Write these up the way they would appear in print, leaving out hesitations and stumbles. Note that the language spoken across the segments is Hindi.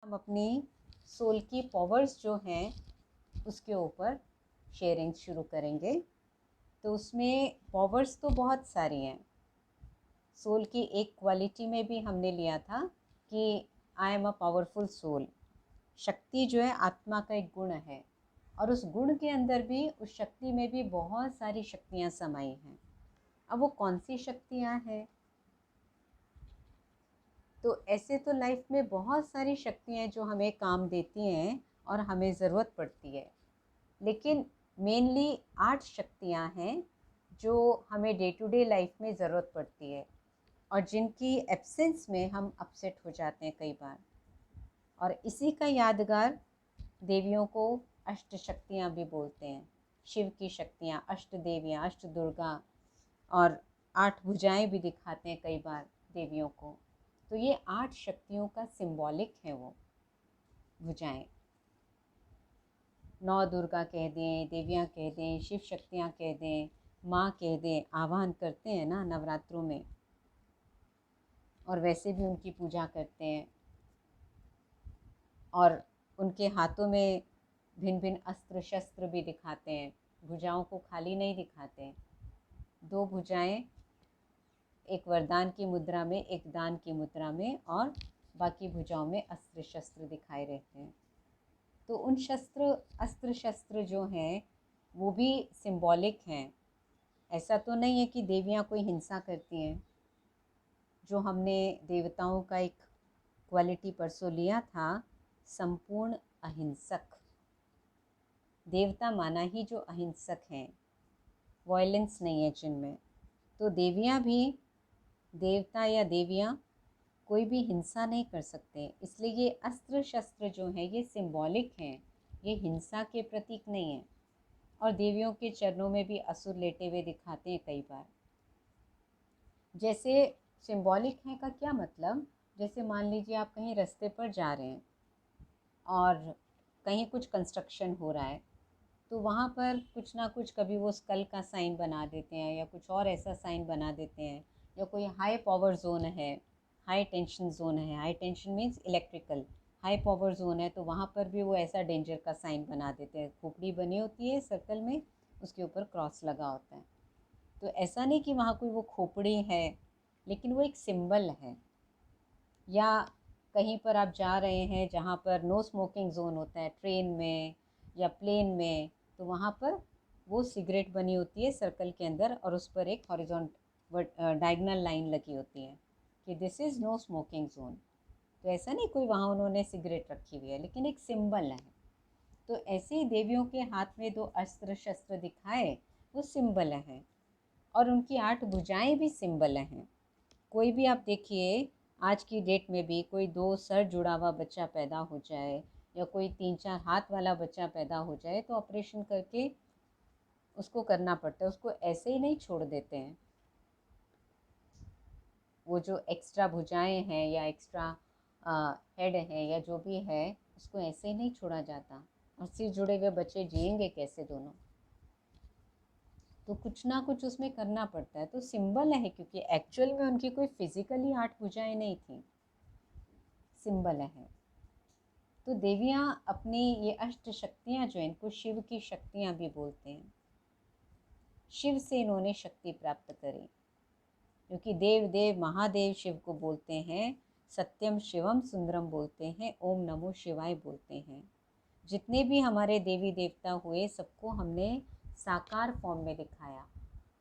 हम अपनी सोल की पावर्स जो हैं उसके ऊपर शेयरिंग शुरू करेंगे। तो उसमें पावर्स तो बहुत सारी हैं। सोल की एक क्वालिटी में भी हमने लिया था कि I am a powerful soul. शक्ति जो है आत्मा का एक गुण है, और उस गुण के अंदर भी, उस शक्ति में भी बहुत सारी शक्तियाँ समाई हैं। अब वो कौन सी शक्तियाँ हैं? तो ऐसे तो लाइफ में बहुत सारी शक्तियाँ हैं जो हमें काम देती हैं और हमें ज़रूरत पड़ती है, लेकिन मेनली 8 शक्तियाँ हैं जो हमें डे टू डे लाइफ में ज़रूरत पड़ती है, और जिनकी एब्सेंस में हम अपसेट हो जाते हैं कई बार। और इसी का यादगार देवियों को अष्ट शक्तियाँ भी बोलते हैं। शिव की शक्तियाँ, अष्ट देवियाँ, अष्ट दुर्गा, और 8 भुजाएं भी दिखाते हैं कई बार देवियों को। तो ये 8 शक्तियों का सिंबॉलिक है वो भुजाएं। 9 दुर्गा कह दें, देवियाँ कह दें, शिव शक्तियाँ कह दें, माँ कह दें, आह्वान करते हैं ना नवरात्रों में, और वैसे भी उनकी पूजा करते हैं। और उनके हाथों में भिन्न भिन्न अस्त्र शस्त्र भी दिखाते हैं, भुजाओं को खाली नहीं दिखाते हैं। 2 भुजाएं, एक वरदान की मुद्रा में, एक दान की मुद्रा में, और बाकी भुजाओं में अस्त्र शस्त्र दिखाए रहते हैं। तो उन अस्त्र शस्त्र जो हैं वो भी सिंबॉलिक हैं। ऐसा तो नहीं है कि देवियाँ कोई हिंसा करती हैं। जो हमने देवताओं का एक क्वालिटी परसों लिया था, संपूर्ण अहिंसक। देवता माना ही जो अहिंसक हैं, वायलेंस नहीं है जिनमें। तो देवियाँ भी, देवता या देवियाँ कोई भी हिंसा नहीं कर सकते। इसलिए ये अस्त्र शस्त्र जो हैं ये सिंबॉलिक हैं, ये हिंसा के प्रतीक नहीं हैं। और देवियों के चरणों में भी असुर लेटे हुए दिखाते हैं कई बार। जैसे सिंबॉलिक है का क्या मतलब? जैसे मान लीजिए आप कहीं रास्ते पर जा रहे हैं और कहीं कुछ कंस्ट्रक्शन हो रहा है, तो वहाँ पर कुछ ना कुछ, कभी वो स्कल का साइन बना देते हैं या कुछ और ऐसा साइन बना देते हैं, या कोई हाई पावर जोन है, हाई टेंशन जोन है। High tension means electrical, high power zone है, तो वहाँ पर भी वो ऐसा डेंजर का साइन बना देते हैं। खोपड़ी बनी होती है सर्कल में, उसके ऊपर क्रॉस लगा होता है। तो ऐसा नहीं कि वहाँ कोई वो खोपड़ी है, लेकिन वो एक सिंबल है। या कहीं पर आप जा रहे हैं जहाँ पर नो स्मोकिंग जोन होता है, ट्रेन में या प्लेन में, तो वहाँ पर वो सिगरेट बनी होती है सर्कल के अंदर, और उस पर एक हॉरिजॉन्ट डायगोनल लाइन लगी होती है कि this is no smoking zone. तो ऐसा नहीं कोई वहाँ उन्होंने सिगरेट रखी हुई है, लेकिन एक सिंबल है। तो ऐसे ही देवियों के हाथ में 2 अस्त्र शस्त्र दिखाए, वो सिंबल हैं। और उनकी 8 भुजाएं भी सिंबल हैं। कोई भी आप देखिए, आज की डेट में भी कोई 2 सर जुड़ा हुआ बच्चा पैदा हो जाए, या कोई 3-4 हाथ वाला बच्चा पैदा हो जाए, तो ऑपरेशन करके उसको करना पड़ता है। उसको ऐसे ही नहीं छोड़ देते हैं। वो जो एक्स्ट्रा भुजाएं हैं या एक्स्ट्रा हेड है या जो भी है, उसको ऐसे ही नहीं छोड़ा जाता। और सिर जुड़े हुए बच्चे जिएंगे कैसे दोनों? तो कुछ ना कुछ उसमें करना पड़ता है। तो सिंबल है, क्योंकि एक्चुअल में उनकी कोई फिजिकली 8 भुजाएं नहीं थी, सिंबल है। तो देवियाँ अपनी ये अष्ट शक्तियाँ जो हैं, इनको शिव की शक्तियाँ भी बोलते हैं। शिव से इन्होंने शक्ति प्राप्त करी, क्योंकि देव देव महादेव शिव को बोलते हैं। सत्यम शिवम सुंदरम बोलते हैं, ओम नमो शिवाय बोलते हैं। जितने भी हमारे देवी देवता हुए, सबको हमने साकार फॉर्म में दिखाया,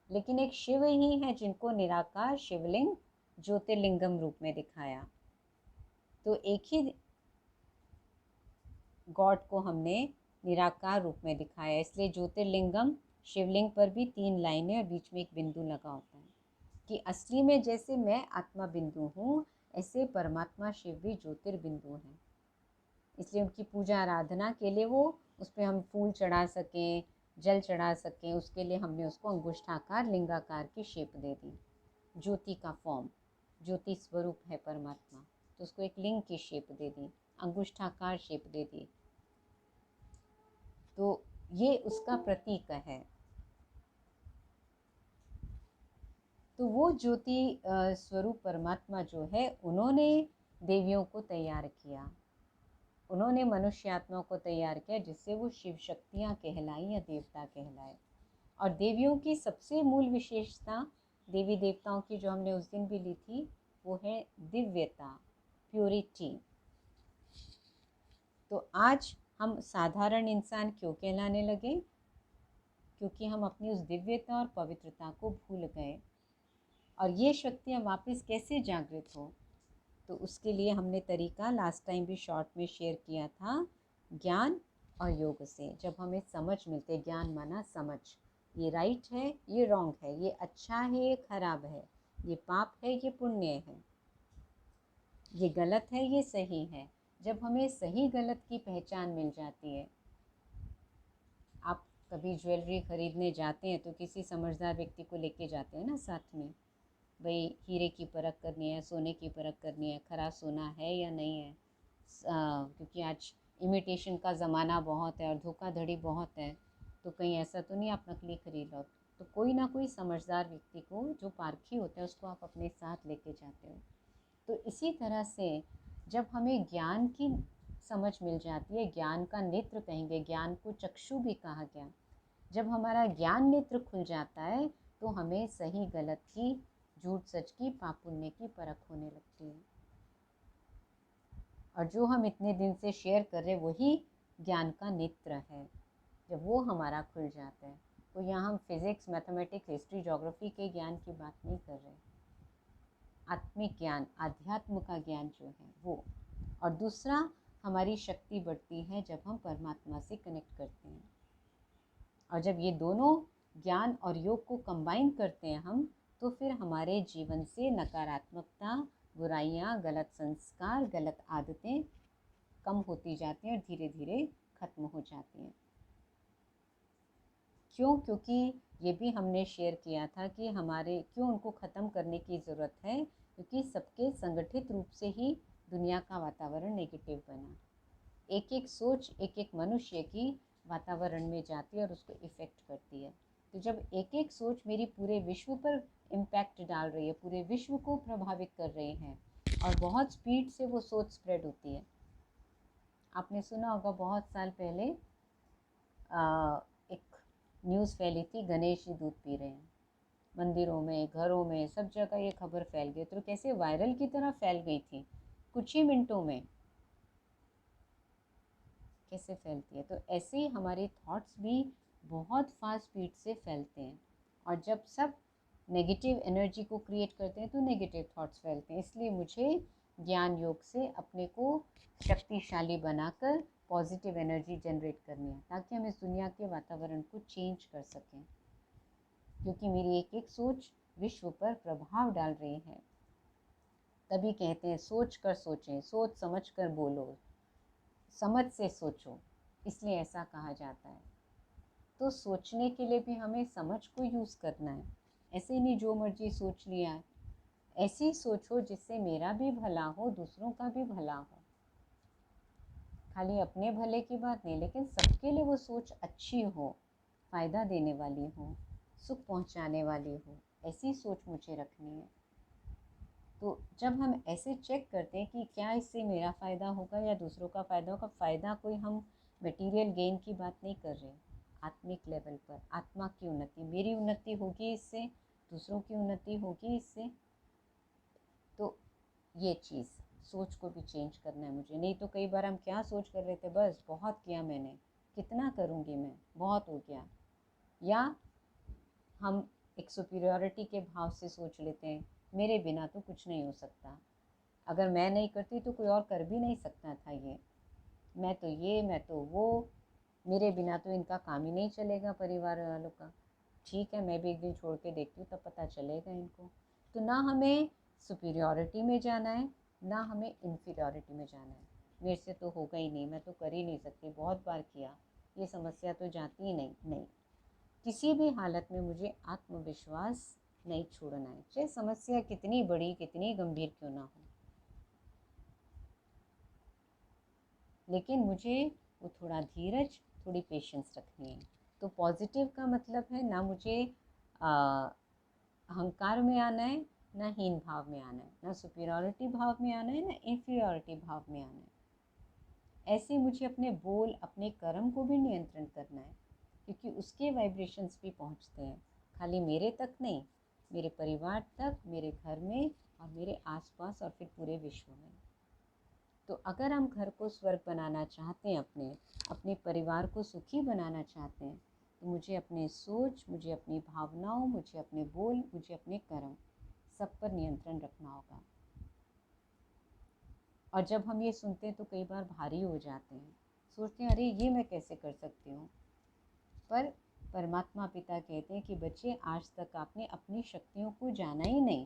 लेकिन एक शिव ही है जिनको निराकार शिवलिंग ज्योतिर्लिंगम रूप में दिखाया। तो एक ही गॉड को हमने निराकार रूप में दिखाया, इसलिए ज्योतिर्लिंगम, शिवलिंग पर भी 3 लाइनें और बीच में एक बिंदु लगा होता है कि असली में जैसे मैं आत्मा बिंदु हूँ, ऐसे परमात्मा शिव भी ज्योतिर्बिंदु हैं। इसलिए उनकी पूजा आराधना के लिए वो, उस पर हम फूल चढ़ा सकें, जल चढ़ा सकें, उसके लिए हमने उसको अंगुष्ठाकार लिंगाकार की शेप दे दी। ज्योति का फॉर्म, ज्योति स्वरूप है परमात्मा, तो उसको एक लिंग की शेप दे दी, अंगुष्ठाकार शेप दे दी। तो ये उसका प्रतीक है। तो वो ज्योति स्वरूप परमात्मा जो है, उन्होंने देवियों को तैयार किया। उन्होंने मनुष्य आत्मा को तैयार किया जिससे वो शिव शक्तियाँ कहलाएं या देवता कहलाए। और देवियों की सबसे मूल विशेषता, देवी देवताओं की जो हमने उस दिन भी ली थी, वो है दिव्यता, प्योरिटी। तो आज हम साधारण इंसान क्यों कहलाने लगे? क्योंकि हम अपनी उस दिव्यता और पवित्रता को भूल गए। और ये शक्तियाँ वापस कैसे जागृत हो? तो उसके लिए हमने तरीका लास्ट टाइम भी शॉर्ट में शेयर किया था, ज्ञान और योग से। जब हमें समझ मिलते, ज्ञान माना समझ, ये राइट है, ये रॉन्ग है, ये अच्छा है, ये खराब है, ये पाप है, ये पुण्य है, ये गलत है, ये सही है। जब हमें सही गलत की पहचान मिल जाती है, आप कभी ज्वेलरी खरीदने जाते हैं तो किसी समझदार व्यक्ति को लेके जाते हैं ना साथ में, भाई हीरे की परख करनी है, सोने की परख करनी है, खरा सोना है या नहीं है। क्योंकि आज इमिटेशन का ज़माना बहुत है और धोखाधड़ी बहुत है, तो कहीं ऐसा तो नहीं आप नकली खरीद लो। तो कोई ना कोई समझदार व्यक्ति को, जो पारखी होता है, उसको आप अपने साथ लेके जाते हो। तो इसी तरह से जब हमें ज्ञान की समझ मिल जाती है, ज्ञान का नेत्र कहेंगे, ज्ञान को चक्षु भी कहा गया, जब हमारा ज्ञान नेत्र खुल जाता है तो हमें सही गलत की, झूठ सच की, पाप पुण्य की परख होने लगती है। और जो हम इतने दिन से शेयर कर रहे वही ज्ञान का नेत्र है। जब वो हमारा खुल जाता है, तो यहाँ हम फिज़िक्स, मैथमेटिक्स, हिस्ट्री, ज्योग्राफी के ज्ञान की बात नहीं कर रहे, आत्मिक ज्ञान, अध्यात्म का ज्ञान जो है वो। और दूसरा, हमारी शक्ति बढ़ती है जब हम परमात्मा से कनेक्ट करते हैं। और जब ये दोनों ज्ञान और योग को कंबाइन करते हैं हम, तो फिर हमारे जीवन से नकारात्मकता, बुराइयाँ, गलत संस्कार, गलत आदतें कम होती जाती हैं और धीरे धीरे खत्म हो जाती हैं। क्यों? क्योंकि ये भी हमने शेयर किया था कि हमारे क्यों उनको ख़त्म करने की ज़रूरत है, क्योंकि सबके संगठित रूप से ही दुनिया का वातावरण नेगेटिव बना। एक एक सोच एक एक मनुष्य की वातावरण में जाती है और उसको इफ़ेक्ट करती है। तो जब एक एक सोच मेरी पूरे विश्व पर इम्पैक्ट डाल रही है, पूरे विश्व को प्रभावित कर रही है, और बहुत स्पीड से वो सोच स्प्रेड होती है। आपने सुना होगा बहुत साल पहले एक न्यूज़ फैली थी, गणेश जी दूध पी रहे हैं। मंदिरों में, घरों में, सब जगह ये खबर फैल गई। तो कैसे वायरल की तरह फैल गई थी, कुछ ही मिनटों में कैसे फैलती है। तो ऐसे ही हमारे थॉट्स भी बहुत फास्ट स्पीड से फैलते हैं। और जब सब नेगेटिव एनर्जी को क्रिएट करते हैं तो नेगेटिव थॉट्स फैलते हैं। इसलिए मुझे ज्ञान योग से अपने को शक्तिशाली बनाकर पॉजिटिव एनर्जी जनरेट करनी है, ताकि हम इस दुनिया के वातावरण को चेंज कर सकें। क्योंकि मेरी एक एक सोच विश्व पर प्रभाव डाल रही है। तभी कहते हैं सोच कर सोचें, सोच समझ कर बोलो, समझ से सोचो, इसलिए ऐसा कहा जाता है। तो सोचने के लिए भी हमें समझ को यूज़ करना है। ऐसे ही नहीं जो मर्जी सोच लिया है। ऐसी सोचो जिससे मेरा भी भला हो, दूसरों का भी भला हो। खाली अपने भले की बात नहीं, लेकिन सबके लिए वो सोच अच्छी हो, फ़ायदा देने वाली हो, सुख पहुंचाने वाली हो। ऐसी सोच मुझे रखनी है। तो जब हम ऐसे चेक करते हैं कि क्या इससे मेरा फ़ायदा होगा या दूसरों का फ़ायदा होगा, फ़ायदा कोई हम मटेरियल गेन की बात नहीं कर रहे, आत्मिक लेवल पर आत्मा की उन्नति, मेरी उन्नति होगी इससे, दूसरों की उन्नति होगी इससे। तो ये चीज़ सोच को भी चेंज करना है मुझे। नहीं तो कई बार हम क्या सोच कर रहे थे, बस बहुत किया मैंने, कितना करूँगी मैं, बहुत हो गया। या हम एक सुपीरियॉरिटी के भाव से सोच लेते हैं, मेरे बिना तो कुछ नहीं हो सकता, अगर मैं नहीं करती तो कोई और कर भी नहीं सकता था ये, मैं तो ये, मैं तो वो, मेरे बिना तो इनका काम ही नहीं चलेगा परिवार वालों का। ठीक है, मैं भी एक दिन छोड़ के देखती हूँ, तब पता चलेगा इनको। तो ना हमें सुपीरियॉरिटी में जाना है, ना हमें इन्फीरियॉरिटी में जाना है। मेरे से तो होगा ही नहीं, मैं तो कर ही नहीं सकती, बहुत बार किया, ये समस्या तो जाती ही नहीं। नहीं, किसी भी हालत में मुझे आत्मविश्वास नहीं छोड़ना है, चाहे समस्या कितनी बड़ी, कितनी गंभीर क्यों ना हो। लेकिन मुझे वो थोड़ा धीरज, थोड़ी पेशेंस रखनी है। तो पॉजिटिव का मतलब है ना मुझे अहंकार में आना है, ना हीन भाव में आना है, ना सुपीरियॉरिटी भाव में आना है, ना इन्फीरियॉरिटी भाव में आना है। ऐसे मुझे अपने बोल, अपने कर्म को भी नियंत्रण करना है, क्योंकि उसके वाइब्रेशंस भी पहुंचते हैं, खाली मेरे तक नहीं, मेरे परिवार तक, मेरे घर में और मेरे आसपास और फिर पूरे विश्व में। तो अगर हम घर को स्वर्ग बनाना चाहते हैं, अपने परिवार को सुखी बनाना चाहते हैं, तो मुझे अपने सोच, मुझे अपनी भावनाओं, मुझे अपने बोल, मुझे अपने कर्म, सब पर नियंत्रण रखना होगा। और जब हम ये सुनते हैं तो कई बार भारी हो जाते हैं, सोचते हैं अरे ये मैं कैसे कर सकती हूँ। पर परमात्मा पिता कहते हैं कि बच्चे, आज तक आपने अपनी शक्तियों को जाना ही नहीं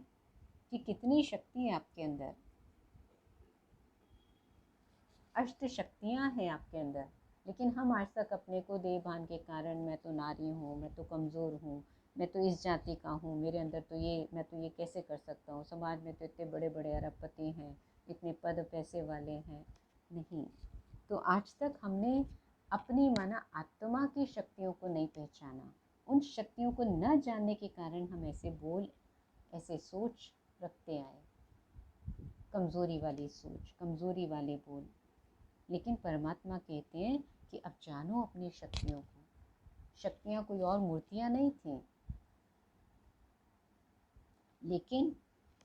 कि कितनी शक्ति है आपके अंदर। अष्ट शक्तियाँ हैं आपके अंदर, लेकिन हम आज तक अपने को देह भान के कारण, मैं तो नारी हूँ, मैं तो कमज़ोर हूँ, मैं तो इस जाति का हूँ, मेरे अंदर तो ये, मैं तो ये कैसे कर सकता हूँ, समाज में तो इतने बड़े बड़े अरबपति हैं, इतने पद पैसे वाले हैं। नहीं, तो आज तक हमने अपनी माना आत्मा की शक्तियों को नहीं पहचाना। उन शक्तियों को न जानने के कारण हम ऐसे बोल, ऐसे सोच रखते आए, कमज़ोरी वाली सोच, कमज़ोरी वाले बोल। लेकिन परमात्मा कहते हैं कि अब जानो अपनी शक्तियों को। शक्तियाँ कोई और मूर्तियाँ नहीं थी, लेकिन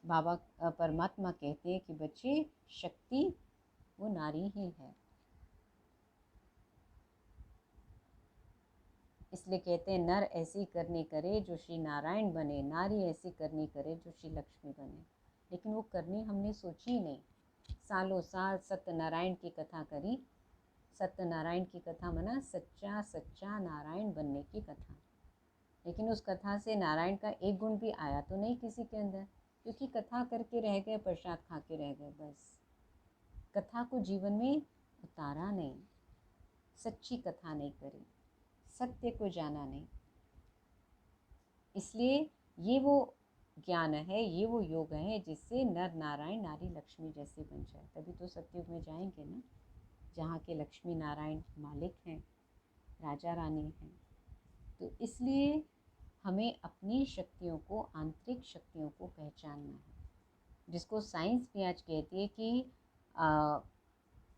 बाबा परमात्मा कहते हैं कि बच्चे, शक्ति वो नारी ही है। इसलिए कहते हैं नर ऐसी करनी करे जो श्री नारायण बने, नारी ऐसी करनी करे जो श्री लक्ष्मी बने। लेकिन वो करनी हमने सोची ही नहीं। सालों साल सत्यनारायण की कथा करी। सत्यनारायण की कथा मना सच्चा सच्चा नारायण बनने की कथा। लेकिन उस कथा से नारायण का एक गुण भी आया तो नहीं किसी के अंदर, क्योंकि कथा करके रह गए, प्रसाद खा के रह गए बस। कथा को जीवन में उतारा नहीं, सच्ची कथा नहीं करी, सत्य को जाना नहीं। इसलिए ये वो ज्ञान है, ये वो योग है जिससे नर नारायण नारी लक्ष्मी जैसे बन जाए। तभी तो सत्युग में जाएंगे ना, जहाँ के लक्ष्मी नारायण मालिक हैं, राजा रानी हैं। तो इसलिए हमें अपनी शक्तियों को, आंतरिक शक्तियों को पहचानना है, जिसको साइंस भी आज कहती है कि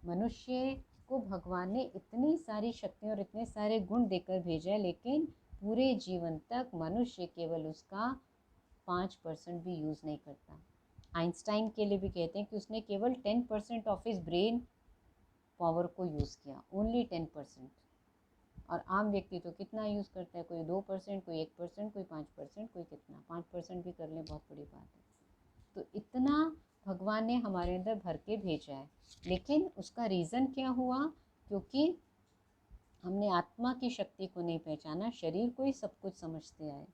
मनुष्य को भगवान ने इतनी सारी शक्तियाँ और इतने सारे गुण देकर भेजा है, लेकिन पूरे जीवन तक मनुष्य केवल उसका 5% भी यूज़ नहीं करता। आइंस्टाइन के लिए भी कहते हैं कि उसने केवल 10% ऑफ हिज ब्रेन पावर को यूज़ किया, ओनली 10%। और आम व्यक्ति तो कितना यूज़ करता है, कोई 2%, कोई 1%, कोई 5%, कोई कितना, 5% भी कर ले बहुत बड़ी बात है। तो इतना भगवान ने हमारे अंदर भर के भेजा है, लेकिन उसका रीज़न क्या हुआ? क्योंकि हमने आत्मा की शक्ति को नहीं पहचाना, शरीर को ही सब कुछ समझते आए।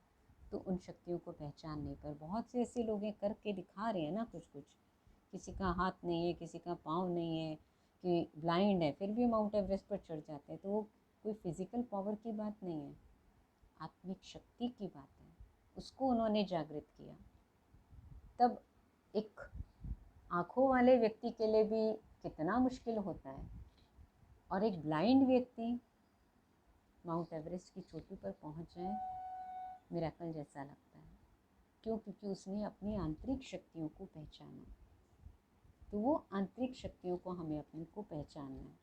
तो उन शक्तियों को पहचानने पर बहुत से ऐसे लोग हैं, करके दिखा रहे हैं ना कुछ कुछ। किसी का हाथ नहीं है, किसी का पाँव नहीं है, कि ब्लाइंड है, फिर भी माउंट एवरेस्ट पर चढ़ जाते हैं। तो वो कोई फिज़िकल पावर की बात नहीं है, आत्मिक शक्ति की बात है। उसको उन्होंने जागृत किया। तब एक आँखों वाले व्यक्ति के लिए भी कितना मुश्किल होता है, और एक ब्लाइंड व्यक्ति माउंट एवरेस्ट की चोटी पर पहुंच जाए, मिरेकल जैसा लगता है। क्यों? क्योंकि उसने अपनी आंतरिक शक्तियों को पहचाना। तो वो आंतरिक शक्तियों को हमें अपने को पहचानना है।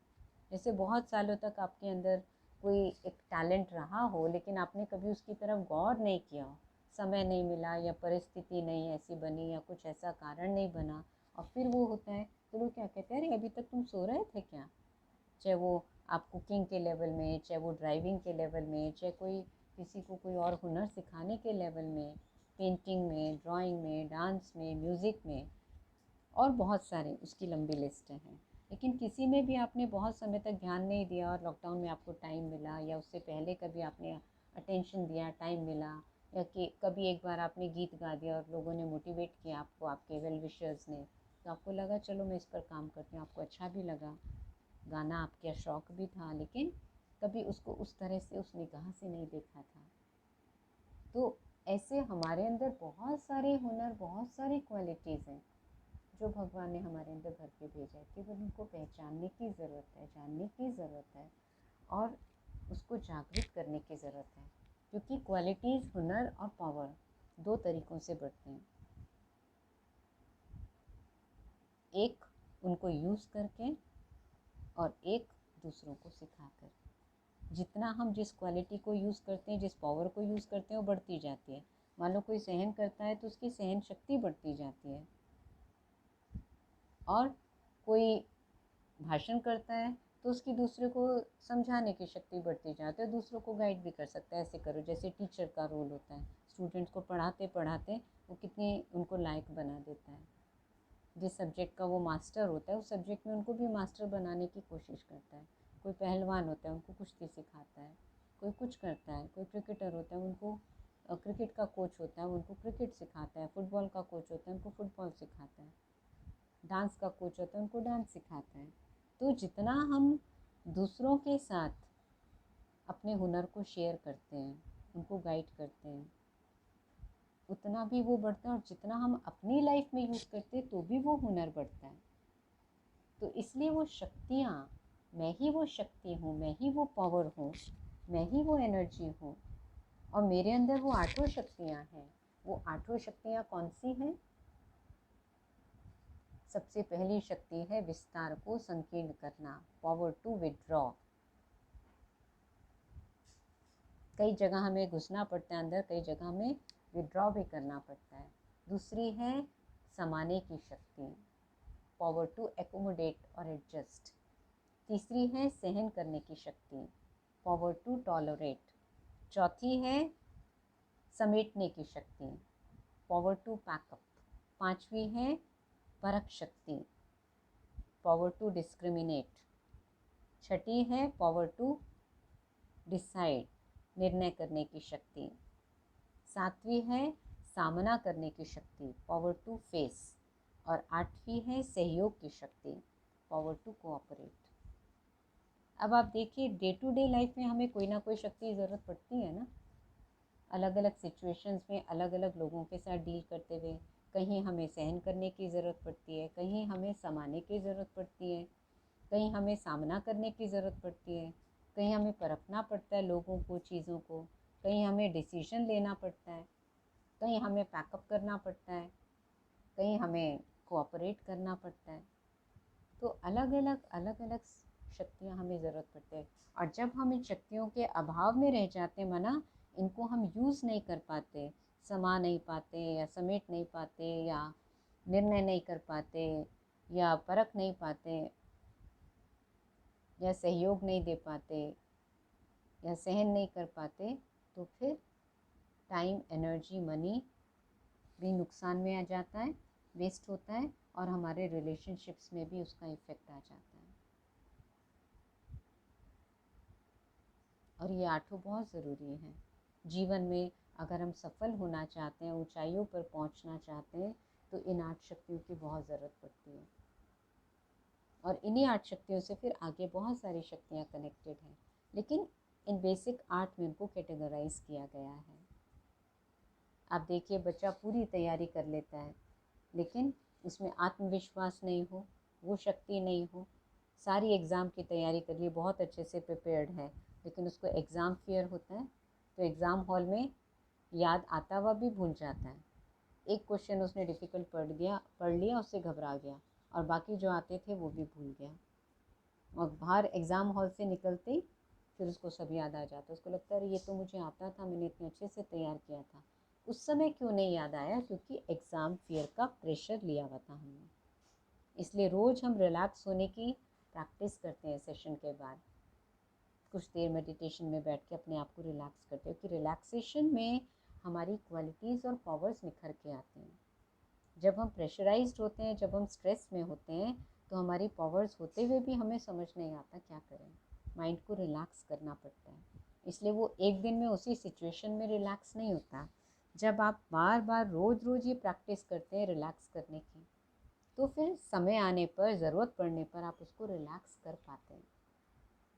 जैसे बहुत सालों तक आपके अंदर कोई एक टैलेंट रहा हो, लेकिन आपने कभी उसकी तरफ गौर नहीं किया हो, समय नहीं मिला या परिस्थिति नहीं ऐसी बनी या कुछ ऐसा कारण नहीं बना, और फिर वो होता है तो लोग क्या कहते हैं, अरे अभी तक तुम सो रहे थे क्या? चाहे वो आप कुकिंग के लेवल में, चाहे वो ड्राइविंग के लेवल में, चाहे कोई किसी को कोई और हुनर सिखाने के लेवल में, पेंटिंग में, ड्राइंग में, डांस में, म्यूज़िक में, और बहुत सारे, उसकी लंबी लिस्ट है। लेकिन किसी में भी आपने बहुत समय तक ध्यान नहीं दिया, और लॉकडाउन में आपको टाइम मिला, या उससे पहले कभी आपने अटेंशन दिया, टाइम मिला, या कि कभी एक बार आपने गीत गा दिया और लोगों ने मोटिवेट किया आपको, आपके वेल विशर्स ने, तो आपको लगा चलो मैं इस पर काम करती हूँ, आपको अच्छा भी लगा, गाना आपका शौक़ भी था, लेकिन कभी उसको उस तरह से, उस निगाह से नहीं देखा था। तो ऐसे हमारे अंदर बहुत सारे हुनर, बहुत सारी क्वालिटीज़ हैं जो भगवान ने हमारे अंदर भर के भेजा है। केवल उनको पहचानने की ज़रूरत है, जानने की ज़रूरत है, और उसको जागृत करने की ज़रूरत है। क्योंकि क्वालिटीज़, हुनर और पावर 2 तरीक़ों से बढ़ते हैं। एक, उनको यूज़ करके, और एक दूसरों को सिखाकर। जितना हम जिस क्वालिटी को यूज़ करते हैं, जिस पावर को यूज़ करते हैं, वो बढ़ती जाती है। मान लो कोई सहन करता है तो उसकी सहन शक्ति बढ़ती जाती है, और कोई भाषण करता है तो उसकी दूसरे को समझाने की शक्ति बढ़ती जाती है, दूसरों को गाइड भी कर सकता है, ऐसे करो। जैसे टीचर का रोल होता है, स्टूडेंट्स को पढ़ाते पढ़ाते वो कितने उनको लायक बना देता है। जिस सब्जेक्ट का वो मास्टर होता है उस सब्जेक्ट में उनको भी मास्टर बनाने की कोशिश करता है। कोई पहलवान होता है, उनको कुश्ती सिखाता है, कोई कुछ करता है। कोई क्रिकेटर होता है, उनको क्रिकेट का कोच होता है, उनको क्रिकेट सिखाता है। फुटबॉल का कोच होता है, उनको फुटबॉल सिखाता है। डांस का कोच होता है, उनको डांस सिखाता है। तो जितना हम दूसरों के साथ अपने हुनर को शेयर करते हैं, उनको गाइड करते हैं, उतना भी वो बढ़ता है। और जितना हम अपनी लाइफ में यूज़ करते हैं तो भी वो हुनर बढ़ता है। तो इसलिए वो शक्तियाँ, मैं ही वो शक्ति हूँ, मैं ही वो पावर हूँ, मैं ही वो एनर्जी हूँ, और मेरे अंदर वो 8 शक्तियाँ हैं। वो 8 शक्तियाँ कौन सी हैं? सबसे पहली शक्ति है विस्तार को संकीर्ण करना, पावर टू विड्रॉ। कई जगह हमें घुसना पड़ता है अंदर, कई जगह हमें विड्रॉ भी करना पड़ता है। दूसरी है समाने की शक्ति, पावर टू एकोमोडेट और एडजस्ट। तीसरी है सहन करने की शक्ति, पावर टू टॉलरेट। चौथी है समेटने की शक्ति, पावर टू पैकअप। पांचवी है परख शक्ति, पावर टू डिस्क्रिमिनेट। छठी है पावर टू डिसाइड, निर्णय करने की शक्ति। सातवीं है सामना करने की शक्ति, पावर टू फेस। और आठवीं है सहयोग की शक्ति, पावर टू कोऑपरेट। अब आप देखिए, डे टू डे लाइफ में हमें कोई ना कोई शक्ति की ज़रूरत पड़ती है ना। अलग अलग सिचुएशंस में अलग अलग लोगों के साथ डील करते हुए कहीं हमें सहन करने की ज़रूरत पड़ती है, कहीं हमें समाने की ज़रूरत पड़ती है, कहीं हमें सामना करने की ज़रूरत पड़ती है, कहीं हमें परखना पड़ता है लोगों को, चीज़ों को, कहीं हमें डिसीजन लेना पड़ता है, कहीं हमें पैकअप करना पड़ता है, कहीं हमें कोऑपरेट करना पड़ता है। तो अलग अलग शक्तियाँ हमें ज़रूरत पड़ती है। और जब हम इन शक्तियों के अभाव में रह जाते हैं, माना इनको हम यूज़ नहीं कर पाते, समा नहीं पाते, या समेट नहीं पाते, या निर्णय नहीं कर पाते, या परख नहीं पाते, या सहयोग नहीं दे पाते, या सहन नहीं कर पाते, तो फिर टाइम, एनर्जी, मनी भी नुकसान में आ जाता है, वेस्ट होता है, और हमारे रिलेशनशिप्स में भी उसका इफ़ेक्ट आ जाता है। और ये 8 बहुत ज़रूरी हैं जीवन में। अगर हम सफल होना चाहते हैं, ऊंचाइयों पर पहुंचना चाहते हैं, तो इन 8 शक्तियों की बहुत ज़रूरत पड़ती है। और इन्हीं 8 शक्तियों से फिर आगे बहुत सारी शक्तियाँ कनेक्टेड हैं, लेकिन इन बेसिक 8 में इनको कैटेगराइज किया गया है। आप देखिए, बच्चा पूरी तैयारी कर लेता है, लेकिन उसमें आत्मविश्वास नहीं हो, वो शक्ति नहीं हो, सारी एग्ज़ाम की तैयारी कर ली, बहुत अच्छे से प्रिपेयर्ड है, लेकिन उसको एग्ज़ाम फियर होता है, तो एग्ज़ाम हॉल में याद आता हुआ भी भूल जाता है। एक क्वेश्चन उसने डिफ़िकल्ट पढ़ लिया, उससे घबरा गया, और बाकी जो आते थे वो भी भूल गया। और बाहर एग्ज़ाम हॉल से निकलते ही फिर उसको सब याद आ जाता है। उसको लगता है ये तो मुझे आता था, मैंने इतने अच्छे से तैयार किया था। उस समय क्यों नहीं याद आया? क्योंकि एग्ज़ाम फियर का प्रेशर लिया हुआ था हमने। इसलिए रोज़ हम रिलैक्स होने की प्रैक्टिस करते हैं। सेशन के बाद कुछ देर मेडिटेशन में बैठ के अपने आप को रिलैक्स करते हैं, कि रिलैक्सेशन में हमारी क्वालिटीज़ और पावर्स निखर के आते हैं। जब हम प्रेशराइज्ड होते हैं, जब हम स्ट्रेस में होते हैं, तो हमारी पावर्स होते हुए भी हमें समझ नहीं आता क्या करें। माइंड को रिलैक्स करना पड़ता है, इसलिए वो एक दिन में उसी सिचुएशन में रिलैक्स नहीं होता। जब आप बार बार रोज़ रोज़ ये प्रैक्टिस करते हैं रिलैक्स करने की, तो फिर समय आने पर, ज़रूरत पड़ने पर आप उसको रिलैक्स कर पाते हैं।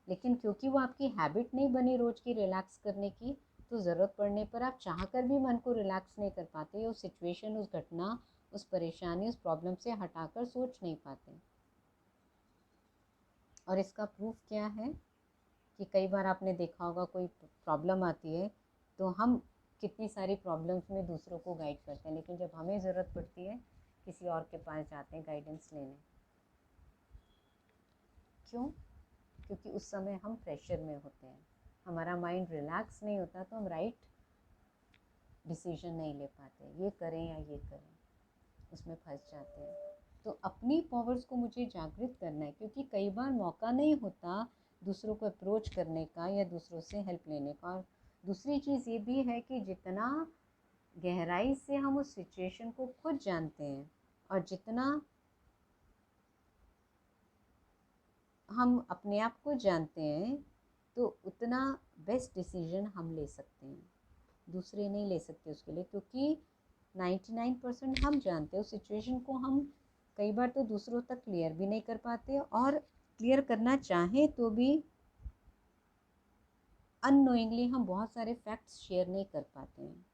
लेकिन क्योंकि वो आपकी हैबिट नहीं बनी रोज़ की रिलैक्स करने की, तो ज़रूरत पड़ने पर आप चाह कर भी मन को रिलैक्स नहीं कर पाते, उस सिचुएशन, उस घटना, उस परेशानी, उस प्रॉब्लम से हटाकर सोच नहीं पाते। और इसका प्रूफ क्या है कि कई बार आपने देखा होगा, कोई प्रॉब्लम आती है तो हम कितनी सारी प्रॉब्लम्स में दूसरों को गाइड करते हैं, लेकिन जब हमें ज़रूरत पड़ती है किसी और के पास जाते हैं गाइडेंस लेने। क्यों? क्योंकि उस समय हम प्रेशर में होते हैं, हमारा माइंड रिलैक्स नहीं होता, तो हम राइट डिसीजन नहीं ले पाते, ये करें या ये करें, उसमें फंस जाते हैं। तो अपनी पावर्स को मुझे जागृत करना है, क्योंकि कई बार मौका नहीं होता दूसरों को अप्रोच करने का या दूसरों से हेल्प लेने का। और दूसरी चीज़ ये भी है कि जितना गहराई से हम उस सिचुएशन को खुद जानते हैं और जितना हम अपने आप को जानते हैं, तो उतना बेस्ट डिसीजन हम ले सकते हैं, दूसरे नहीं ले सकते उसके लिए, क्योंकि 99% हम जानते हैं उस सिचुएशन को। हम कई बार तो दूसरों तक क्लियर भी नहीं कर पाते, और क्लियर करना चाहें तो भी अननोइंगली हम बहुत सारे फैक्ट्स शेयर नहीं कर पाते हैं।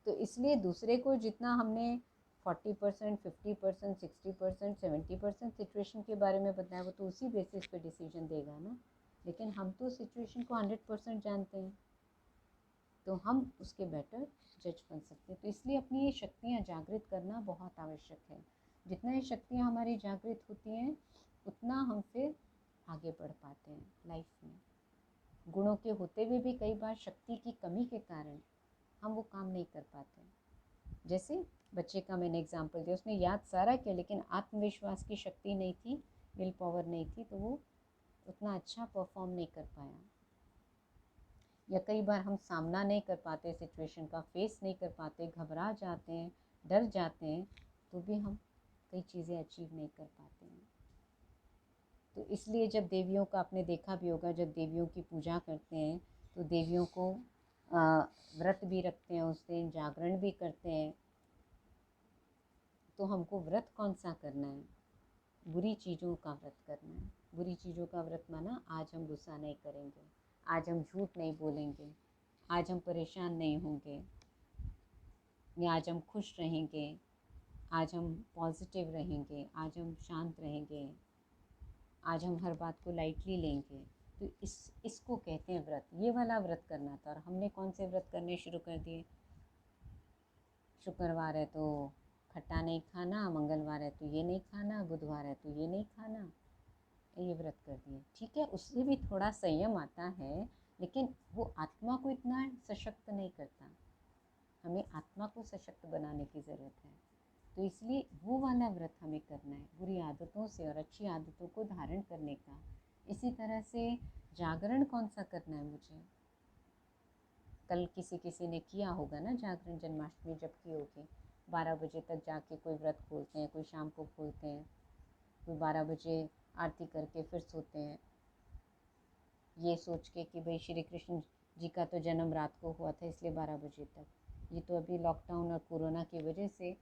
तो इसलिए दूसरे को जितना हमने 40%, 50%, 60%, 70% सिचुएशन के बारे में बताया, वो तो उसी बेसिस पे डिसीजन देगा ना। लेकिन हम तो सिचुएशन को 100% जानते हैं, तो हम उसके बेटर जज बन सकते हैं। तो इसलिए अपनी ये शक्तियाँ जागृत करना बहुत आवश्यक है। जितना ये शक्तियाँ हमारी जागृत होती हैं, उतना हम फिर आगे बढ़ पाते हैं लाइफ में। गुणों के होते हुए भी कई बार शक्ति की कमी के कारण हम वो काम नहीं कर पाते। जैसे बच्चे का मैंने एग्जांपल दिया, उसने याद सारा किया, लेकिन आत्मविश्वास की शक्ति नहीं थी, विल पावर नहीं थी, तो वो उतना अच्छा परफॉर्म नहीं कर पाया। या कई बार हम सामना नहीं कर पाते, सिचुएशन का फेस नहीं कर पाते, घबरा जाते हैं, डर जाते हैं, तो भी हम कई चीज़ें अचीव नहीं कर पाते हैं। तो इसलिए जब देवियों का आपने देखा भी होगा, जब देवियों की पूजा करते हैं तो देवियों को व्रत भी रखते हैं, उस दिन जागरण भी करते हैं। तो हमको व्रत कौन सा करना है? बुरी चीज़ों का व्रत करना है। बुरी चीज़ों का व्रत माना, आज हम गुस्सा नहीं करेंगे, आज हम झूठ नहीं बोलेंगे, आज हम परेशान नहीं होंगे, या आज हम खुश रहेंगे, आज हम पॉजिटिव रहेंगे, आज हम शांत रहेंगे, आज हम हर बात को लाइटली लेंगे। तो इसको कहते हैं व्रत। ये वाला व्रत करना था। और हमने कौन से व्रत करने शुरू कर दिए? शुक्रवार है तो खट्टा नहीं खाना, मंगलवार है तो ये नहीं खाना, बुधवार है तो ये नहीं खाना, ये व्रत कर दिए। ठीक है, उससे भी थोड़ा संयम आता है, लेकिन वो आत्मा को इतना सशक्त नहीं करता। हमें आत्मा को सशक्त बनाने की ज़रूरत है। तो इसलिए वो वाला व्रत हमें करना है, बुरी आदतों से और अच्छी आदतों को धारण करने का। इसी तरह से जागरण कौन सा करना है मुझे? कल किसी ने किया होगा ना जागरण, जन्माष्टमी जब की होगी, 12 बजे तक जाके कोई व्रत खोलते हैं, कोई शाम को खोलते हैं, कोई 12 बजे आरती करके फिर सोते हैं, ये सोच के कि भाई श्री कृष्ण जी का तो जन्म रात को हुआ था इसलिए 12 बजे तक। ये तो अभी लॉकडाउन और कोरोना की वजह से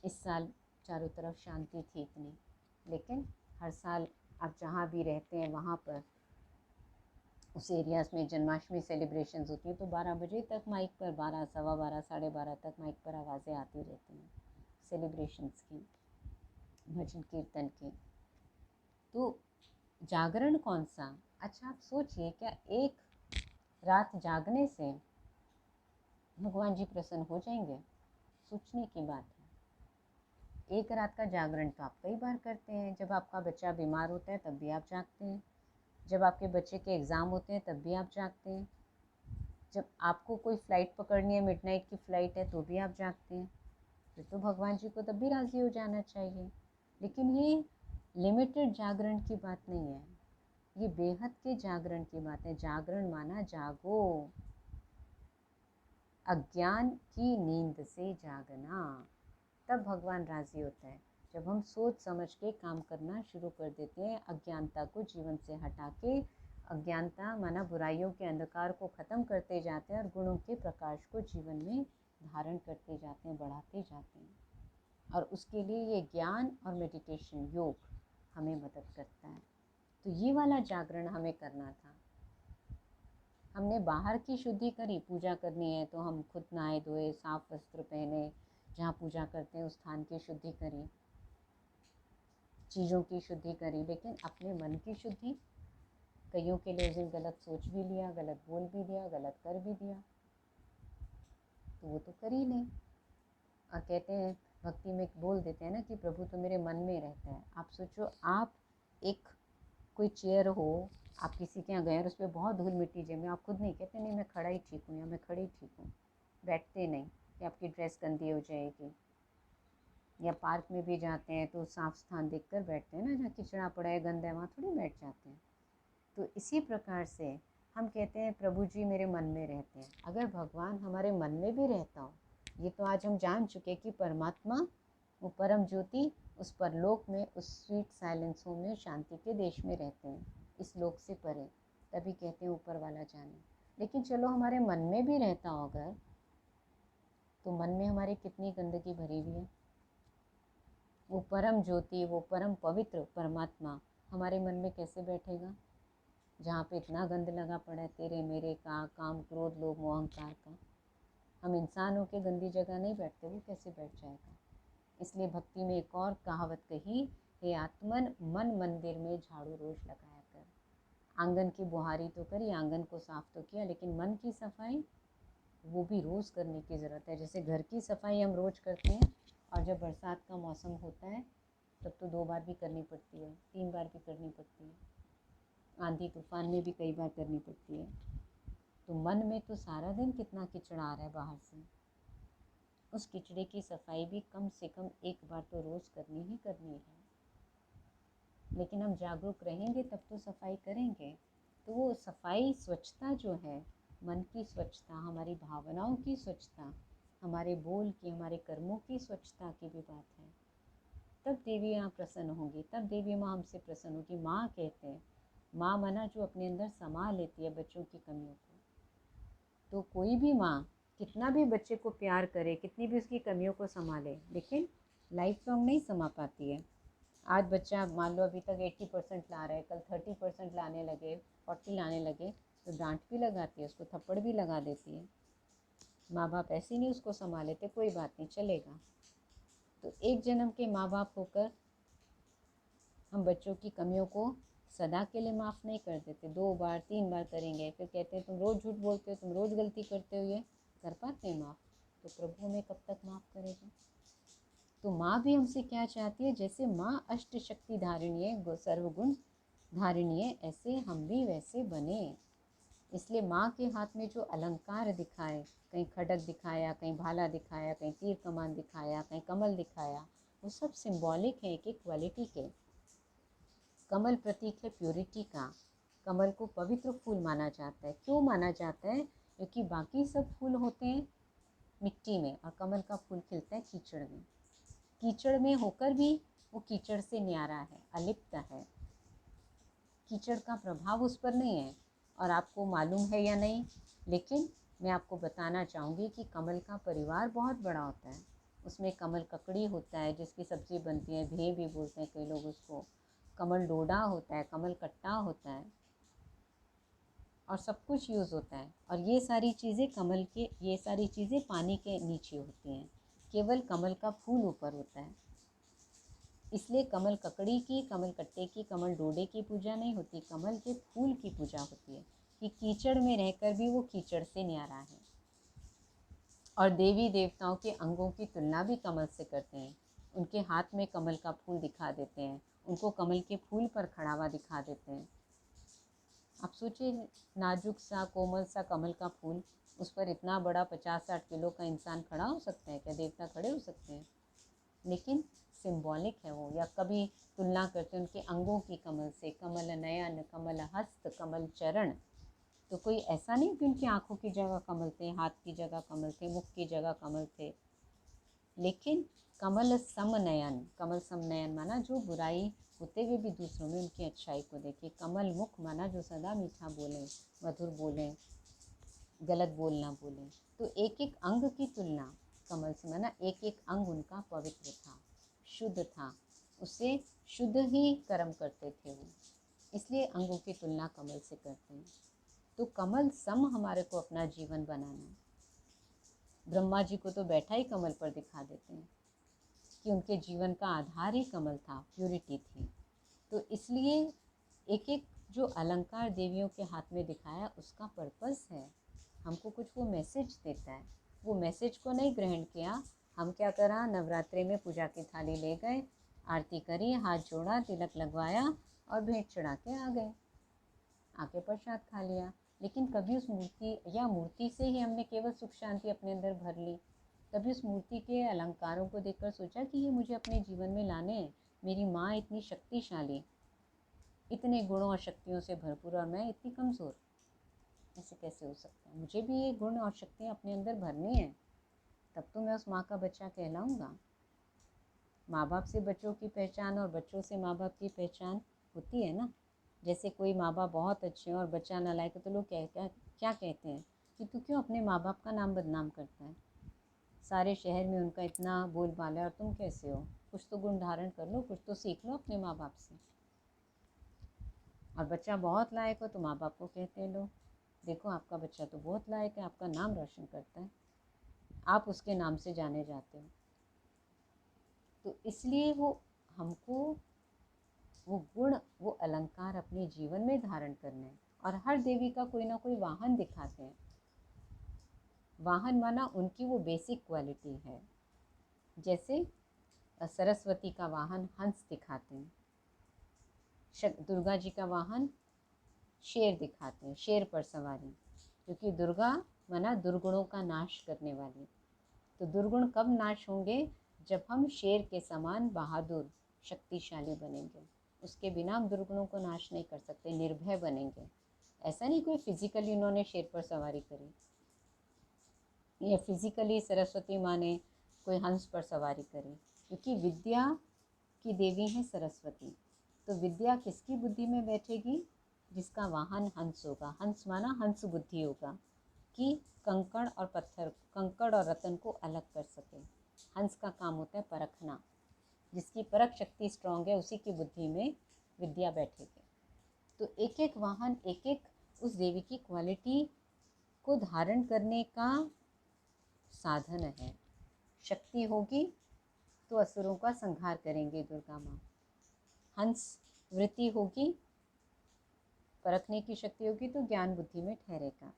इस साल चारों तरफ शांति थी इतनी, लेकिन हर साल आप जहाँ भी रहते हैं वहाँ पर उस एरियाज़ में जन्माष्टमी सेलिब्रेशंस होती हैं, तो 12 बजे तक माइक पर, 12, सवा 12, साढ़े 12 तक माइक पर आवाज़ें आती रहती हैं सेलिब्रेशंस की, भजन कीर्तन की। तो जागरण कौन सा? अच्छा आप सोचिए, क्या एक रात जागने से भगवान जी प्रसन्न हो जाएंगे? सोचने की बात है। एक रात का जागरण तो आप कई बार करते हैं। जब आपका बच्चा बीमार होता है तब भी आप जागते हैं, जब आपके बच्चे के एग्ज़ाम होते हैं तब भी आप जागते हैं, जब आपको कोई फ़्लाइट पकड़नी है, मिडनाइट की फ़्लाइट है, तो भी आप जागते हैं। फिर तो भगवान जी को तब भी राज़ी हो जाना चाहिए। लेकिन ये लिमिटेड जागरण की बात नहीं है, ये बेहद के जागरण की बात है। जागरण माना जागो, अज्ञान की नींद से जागना, तब भगवान राज़ी होता है। जब हम सोच समझ के काम करना शुरू कर देते हैं, अज्ञानता को जीवन से हटा के, अज्ञानता माना बुराइयों के अंधकार को ख़त्म करते जाते हैं और गुणों के प्रकाश को जीवन में धारण करते जाते हैं, बढ़ाते जाते हैं। और उसके लिए ये ज्ञान और मेडिटेशन, योग हमें मदद करता है। तो ये वाला जागरण हमें करना था। हमने बाहर की शुद्धि करी, पूजा करनी है तो हम खुद नहाए धोए, साफ वस्त्र पहने, जहाँ पूजा करते हैं उस स्थान की शुद्धि करी, चीज़ों की शुद्धि करी, लेकिन अपने मन की शुद्धि? कईयों के लिए उस दिन गलत सोच भी लिया, गलत बोल भी दिया, गलत कर भी दिया, तो वो तो कर ही नहीं। और कहते हैं भक्ति में बोल देते हैं ना कि प्रभु तो मेरे मन में रहता है। आप सोचो, आप एक कोई चेयर हो, आप किसी के यहाँ गए और उस पर बहुत धूल मिट्टी जमे, आप खुद नहीं कहते नहीं मैं खड़ा ही ठीक हूँ या मैं खड़ी ठीक हूँ, बैठते नहीं कि आपकी ड्रेस गंदी हो जाएगी। या पार्क में भी जाते हैं तो साफ स्थान देखकर बैठते हैं ना, जहाँ किचड़ा पड़ा है गंदा है वहाँ थोड़ी बैठ जाते हैं। तो इसी प्रकार से हम कहते हैं प्रभु जी मेरे मन में रहते हैं। अगर भगवान हमारे मन में भी रहता हो, ये तो आज हम जान चुके कि परमात्मा वो परम ज्योति उस परलोक में, उस स्वीट साइलेंसों में, शांति के देश में रहते हैं, इस लोक से परे, तभी कहते हैं ऊपर वाला जाने। लेकिन चलो हमारे मन में भी रहता हो अगर, तो मन में हमारी कितनी गंदगी भरी हुई है। वो परम ज्योति, वो परम पवित्र परमात्मा हमारे मन में कैसे बैठेगा, जहाँ पे इतना गंद लगा पड़ा है तेरे मेरे का, काम क्रोध लोभ मोह अहंकार का। हम इंसान होके गंदी जगह नहीं बैठते, वो कैसे बैठ जाएगा। इसलिए भक्ति में एक और कहावत कही, हे आत्मन मन मंदिर में झाड़ू रोज लगाया कर। आंगन की बुहारी तो करी, आंगन को साफ तो किया, लेकिन मन की सफाई वो भी रोज़ करने की ज़रूरत है। जैसे घर की सफाई हम रोज़ करते हैं, और जब बरसात का मौसम होता है तब तो 2 बार भी करनी पड़ती है, 3 बार भी करनी पड़ती है, आंधी तूफान में भी कई बार करनी पड़ती है। तो मन में तो सारा दिन कितना किचड़ आ रहा है बाहर से, उस किचड़े की सफाई भी कम से कम 1 बार तो रोज़ करनी ही करनी है। लेकिन हम जागरूक रहेंगे तब तो सफाई करेंगे। तो वो सफाई, स्वच्छता जो है, मन की स्वच्छता, हमारी भावनाओं की स्वच्छता, हमारे बोल की, हमारे कर्मों की स्वच्छता की भी बात है। तब देवी माँ प्रसन्न होंगी, तब देवी माँ हमसे प्रसन्न होगी। माँ कहते हैं, माँ मना जो अपने अंदर समा लेती है बच्चों की कमियों को। तो कोई भी माँ कितना भी बच्चे को प्यार करे, कितनी भी उसकी कमियों को संभाले, लेकिन लाइफ लॉन्ग नहीं समा पाती है। आज बच्चा मान लो अभी तक 80% ला रहा है, कल 30% लाने लगे, 40 लाने लगे, तो डांट भी लगाती है, उसको थप्पड़ भी लगा देती है। माँ बाप ऐसे नहीं उसको संभाले थे, कोई बात नहीं चलेगा। तो एक जन्म के माँ बाप होकर हम बच्चों की कमियों को सदा के लिए माफ़ नहीं कर देते, 2 बार 3 बार करेंगे, फिर कहते हैं तुम रोज़ झूठ बोलते हो, तुम रोज़ गलती करते हो, ये कर पाते हैं माफ़? तो प्रभु हमें कब तक माफ़ करेगा। तो माँ भी हमसे क्या चाहती है, जैसे माँ अष्ट शक्ति धारिणी है, सर्वगुण धारिणी है, ऐसे हम भी वैसे बने। इसलिए माँ के हाथ में जो अलंकार दिखाए, कहीं खड्ग दिखाया, कहीं भाला दिखाया, कहीं तीर कमान दिखाया, कहीं कमल दिखाया, वो सब सिंबॉलिक है एक एक क्वालिटी के। कमल प्रतीक है प्योरिटी का। कमल को पवित्र फूल माना जाता है। क्यों माना जाता है? क्योंकि बाकी सब फूल होते हैं मिट्टी में और कमल का फूल खिलता है कीचड़ में। कीचड़ में होकर भी वो कीचड़ से न्यारा है, अलिप्त है, कीचड़ का प्रभाव उस पर नहीं है। और आपको मालूम है या नहीं, लेकिन मैं आपको बताना चाहूँगी कि कमल का परिवार बहुत बड़ा होता है। उसमें कमल ककड़ी होता है जिसकी सब्ज़ी बनती है, भे भी बोलते हैं कई लोग उसको, कमल डोडा होता है, कमल कट्टा होता है, और सब कुछ यूज़ होता है। और ये सारी चीज़ें कमल के, ये सारी चीज़ें पानी के नीचे होती हैं, केवल कमल का फूल ऊपर होता है। इसलिए कमल ककड़ी की, कमल कट्टे की, कमल डोडे की पूजा नहीं होती, कमल के फूल की पूजा होती है कि कीचड़ में रहकर भी वो कीचड़ से न्यारा है। और देवी देवताओं के अंगों की तुलना भी कमल से करते हैं। उनके हाथ में कमल का फूल दिखा देते हैं, उनको कमल के फूल पर खड़ा हुआ दिखा देते हैं। आप सोचिए, नाजुक सा कोमल सा कमल का फूल, उस पर इतना बड़ा 50-60 किलो का इंसान खड़ा हो सकता है क्या? देवता खड़े हो सकते हैं? लेकिन सिंबॉलिक है वो। या कभी तुलना करते हैं उनके अंगों की कमल से, कमल नयन, कमल हस्त, कमल चरण। तो कोई ऐसा नहीं कि उनकी आँखों की जगह कमल थे, हाथ की जगह कमल थे, मुख की जगह कमल थे, लेकिन कमल समनयन। कमल समनयन माना जो बुराई होते हुए भी दूसरों में उनकी अच्छाई को देखे। कमल मुख माना जो सदा मीठा बोलें, मधुर बोलें, गलत बोल ना बोलें। तो एक एक अंग की तुलना कमल से, माना एक एक अंग उनका पवित्र था, शुद्ध था, उससे शुद्ध ही कर्म करते थे वो, इसलिए अंगों की तुलना कमल से करते हैं। तो कमल सम हमारे को अपना जीवन बनाना है। ब्रह्मा जी को तो बैठा ही कमल पर दिखा देते हैं कि उनके जीवन का आधार ही कमल था, प्यूरिटी थी। तो इसलिए एक एक जो अलंकार देवियों के हाथ में दिखाया, उसका पर्पस है, हमको कुछ वो मैसेज देता है। वो मैसेज को नहीं ग्रहण किया, हम क्या करा, नवरात्रि में पूजा की थाली ले गए, आरती करी, हाथ जोड़ा, तिलक लगवाया और भेंट चढ़ा के आ गए, आके प्रसाद खा लिया। लेकिन कभी उस मूर्ति या मूर्ति से ही हमने केवल सुख शांति अपने अंदर भर ली? कभी उस मूर्ति के अलंकारों को देखकर सोचा कि ये मुझे अपने जीवन में लाने हैं? मेरी माँ इतनी शक्तिशाली, इतने गुणों और शक्तियों से भरपूर, और मैं इतनी कमज़ोर, ऐसे कैसे हो सकता है? मुझे भी ये गुण और शक्तियाँ अपने अंदर भरनी है, तब तो मैं उस माँ का बच्चा कहलाऊँगा। माँ बाप से बच्चों की पहचान और बच्चों से माँ बाप की पहचान होती है ना। जैसे कोई माँ बाप बहुत अच्छे हैं और बच्चा नालायक है, तो लोग क्या कहते हैं कि तू क्यों अपने माँ बाप का नाम बदनाम करता है? सारे शहर में उनका इतना बोलबाला है और तुम कैसे हो? कुछ तो गुण धारण कर लो, कुछ तो सीख लो अपने माँ बाप से। और बच्चा बहुत लायक हो तो माँ बाप को कहते हैं लोग, देखो आपका बच्चा तो बहुत लायक है, आपका नाम रोशन करता है, आप उसके नाम से जाने जाते हो। तो इसलिए वो हमको वो गुण, वो अलंकार अपने जीवन में धारण करने हैं। और हर देवी का कोई ना कोई वाहन दिखाते हैं। वाहन माना उनकी वो बेसिक क्वालिटी है। जैसे सरस्वती का वाहन हंस दिखाते हैं, दुर्गा जी का वाहन शेर दिखाते हैं, शेर पर सवारी, क्योंकि दुर्गा माना दुर्गुणों का नाश करने वाली। तो दुर्गुण कब नाश होंगे? जब हम शेर के समान बहादुर शक्तिशाली बनेंगे। उसके बिना हम दुर्गुणों को नाश नहीं कर सकते, निर्भय बनेंगे। ऐसा नहीं कोई फिजिकली उन्होंने शेर पर सवारी करी, या फिजिकली सरस्वती माँ ने कोई हंस पर सवारी करी, क्योंकि विद्या की देवी है सरस्वती। तो विद्या किसकी बुद्धि में बैठेगी? जिसका वाहन हंस होगा। हंस माना हंस बुद्धि होगा, कि कंकड़ और पत्थर, कंकड़ और रतन को अलग कर सके। हंस का काम होता है परखना। जिसकी परख शक्ति स्ट्रांग है उसी की बुद्धि में विद्या बैठेगी। तो एक एक वाहन, एक एक उस देवी की क्वालिटी को धारण करने का साधन है। शक्ति होगी तो असुरों का संहार करेंगे दुर्गा माँ। हंस वृत्ति होगी, परखने की शक्ति होगी तो ज्ञान बुद्धि में ठहरेगा।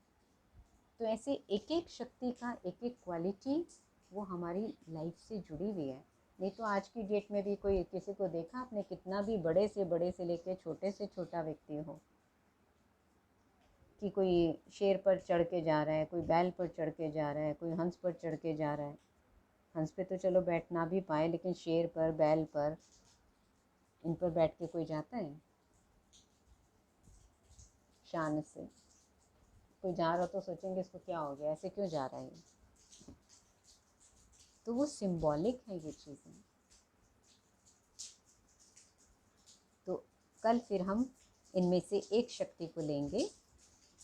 तो ऐसे एक एक शक्ति का एक एक क्वालिटी वो हमारी लाइफ से जुड़ी हुई है। नहीं तो आज की डेट में भी कोई किसी को देखा आपने, कितना भी बड़े से लेकर छोटे से छोटा व्यक्ति हो, कि कोई शेर पर चढ़ के जा रहा है, कोई बैल पर चढ़ के जा रहा है, कोई हंस पर चढ़ के जा रहा है। हंस पे तो चलो बैठ ना भी पाए, लेकिन शेर पर, बैल पर, इन पर बैठ के कोई जाता है शान से? कोई जा रहा तो सोचेंगे इसको क्या हो गया, ऐसे क्यों जा रहा है? तो वो सिंबॉलिक है ये चीज़ें। तो कल फिर हम इनमें से एक शक्ति को लेंगे।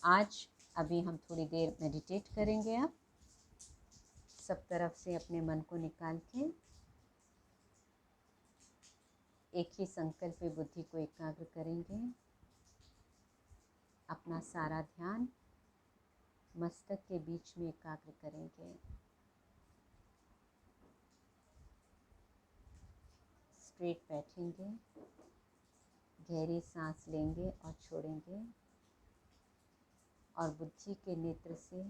आज अभी हम थोड़ी देर मेडिटेट करेंगे। आप सब तरफ से अपने मन को निकाल के एक ही संकल्प पे बुद्धि को एकाग्र करेंगे। अपना सारा ध्यान मस्तक के बीच में एकाग्र करेंगे। स्ट्रेट बैठेंगे, गहरी सांस लेंगे और छोड़ेंगे, और बुद्धि के नेत्र से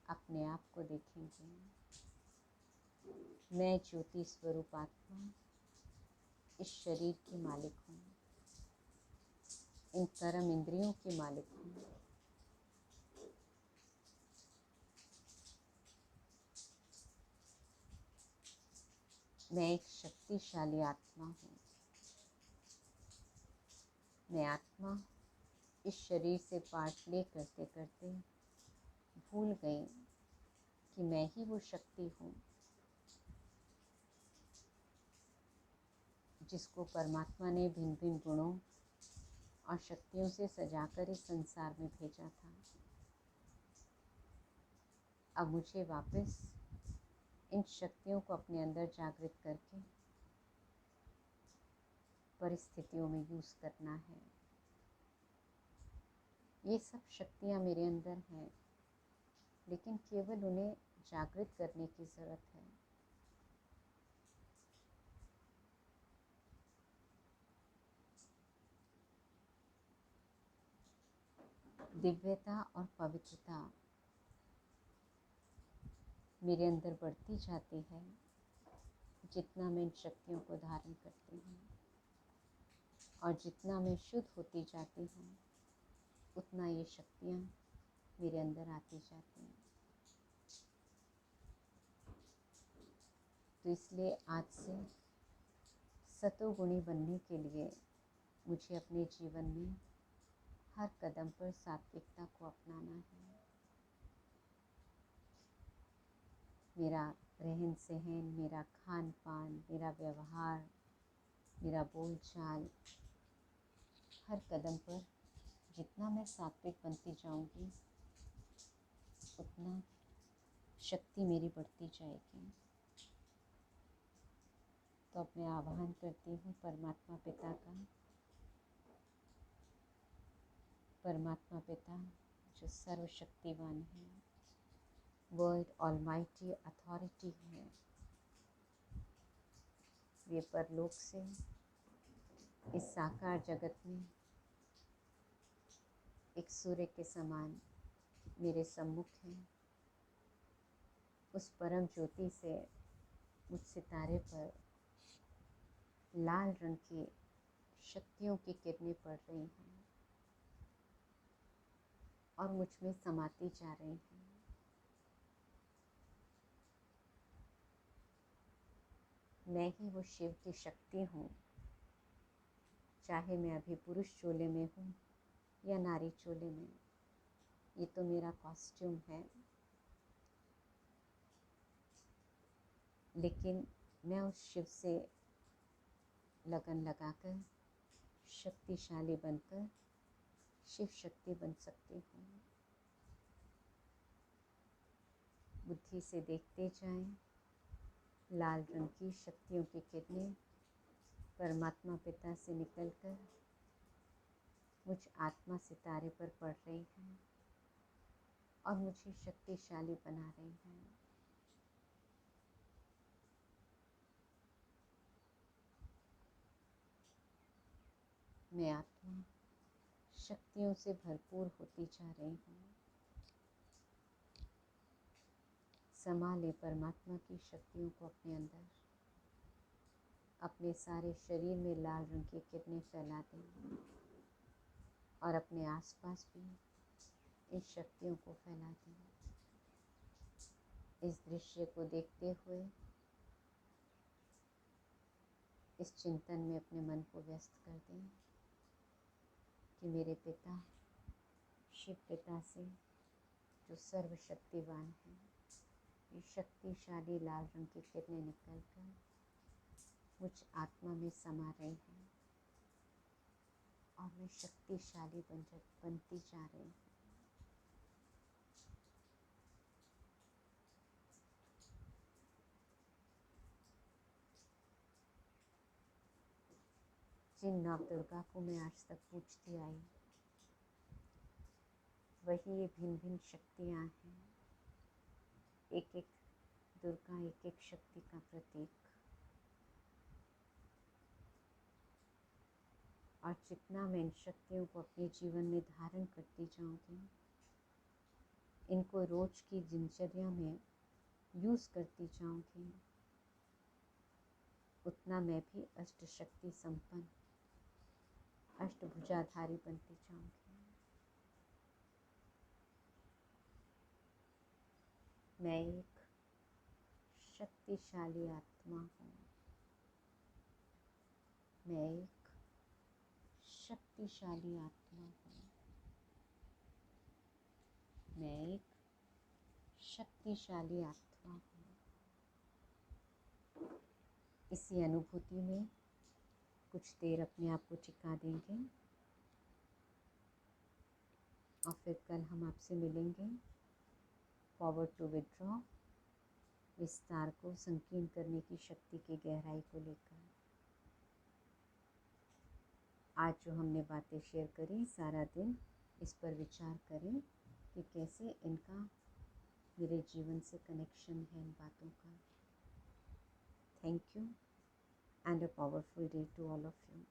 अपने आप को देखेंगे। मैं ज्योति स्वरूप आत्मा इस शरीर की मालिक हूँ, इन कर्म इंद्रियों की मालिक हूँ। मैं एक शक्तिशाली आत्मा हूँ। मैं आत्मा इस शरीर से पार्ट प्ले करते करते भूल गई कि मैं ही वो शक्ति हूँ जिसको परमात्मा ने भिन्न भिन्न गुणों और शक्तियों से सजाकर इस संसार में भेजा था। अब मुझे वापस इन शक्तियों को अपने अंदर जागृत करके परिस्थितियों में यूज़ करना है। ये सब शक्तियाँ मेरे अंदर हैं, लेकिन केवल उन्हें जागृत करने की ज़रूरत है। दिव्यता और पवित्रता मेरे अंदर बढ़ती जाती है जितना मैं इन शक्तियों को धारण करती हूँ। और जितना मैं शुद्ध होती जाती हूँ उतना ये शक्तियाँ मेरे अंदर आती जाती हैं। तो इसलिए आज से सतोगुणी बनने के लिए मुझे अपने जीवन में हर कदम पर सात्विकता को अपनाना है। मेरा रहन सहन, मेरा खान पान, मेरा व्यवहार, मेरा बोलचाल, हर कदम पर जितना मैं सात्विक बनती जाऊंगी उतना शक्ति मेरी बढ़ती जाएगी। तो अब मैं आह्वान करती हूँ परमात्मा पिता का, परमात्मा पिता जो सर्वशक्तिवान है, वर्ल्ड ऑलमाइटी अथॉरिटी है, वे परलोक से इस साकार जगत में एक सूर्य के समान मेरे सम्मुख हैं। उस परम ज्योति से मुझ सितारे पर लाल रंग की शक्तियों की किरणें पड़ रही हैं और मुझ में समाती जा रही हैं। मैं ही वो शिव की शक्ति हूँ, चाहे मैं अभी पुरुष चोले में हूँ या नारी चोले में। ये तो मेरा कॉस्ट्यूम है, लेकिन मैं उस शिव से लगन लगाकर शक्तिशाली बनकर शिव शक्ति बन सकती हूँ। बुद्धि से देखते जाएं, लाल रंग की शक्तियों की किरणें परमात्मा पिता से निकलकर मुझ आत्मा सितारे पर पड़ रही हैं और मुझे शक्तिशाली बना रही हैं। मैं आत्मा शक्तियों से भरपूर होती जा रही हूँ। समा ले परमात्मा की शक्तियों को अपने अंदर, अपने सारे शरीर में लाल रंग की किरणें फैला दें और अपने आसपास भी इन शक्तियों को फैला दें। इस दृश्य को देखते हुए इस चिंतन में अपने मन को व्यस्त कर दें कि मेरे पिता शिव पिता से जो सर्वशक्तिवान है, ये शक्तिशाली लाल रंग की किरणें निकलकर मुझ आत्मा में समा रही हैं और मैं शक्तिशाली बनती जा रही हूँ। जिन नव दुर्गा को मैं आज तक पूछती आई, वही ये भिन्न भिन्न शक्तियाँ हैं। एक एक दुर्गा एक एक शक्ति का प्रतीक। और जितना मैं इन शक्तियों को अपने जीवन में धारण करती जाऊंगी, इनको रोज की दिनचर्या में यूज़ करती जाऊंगी, उतना मैं भी अष्ट शक्ति संपन्न, अष्टभुजाधारी बनती जाऊंगी। मैं एक शक्तिशाली आत्मा हूँ। मैं एक शक्तिशाली आत्मा हूँ। मैं एक शक्तिशाली आत्मा हूँ। इसी अनुभूति में कुछ देर अपने आप को टिका देंगे और फिर कल हम आपसे मिलेंगे फॉरवर्ड टू विड्रॉ, विस्तार को संकीर्ण करने की शक्ति की गहराई को लेकर। आज जो हमने बातें शेयर करी, सारा दिन इस पर विचार करें कि कैसे इनका मेरे जीवन से कनेक्शन है इन बातों का। Thank you and a powerful day to all of you.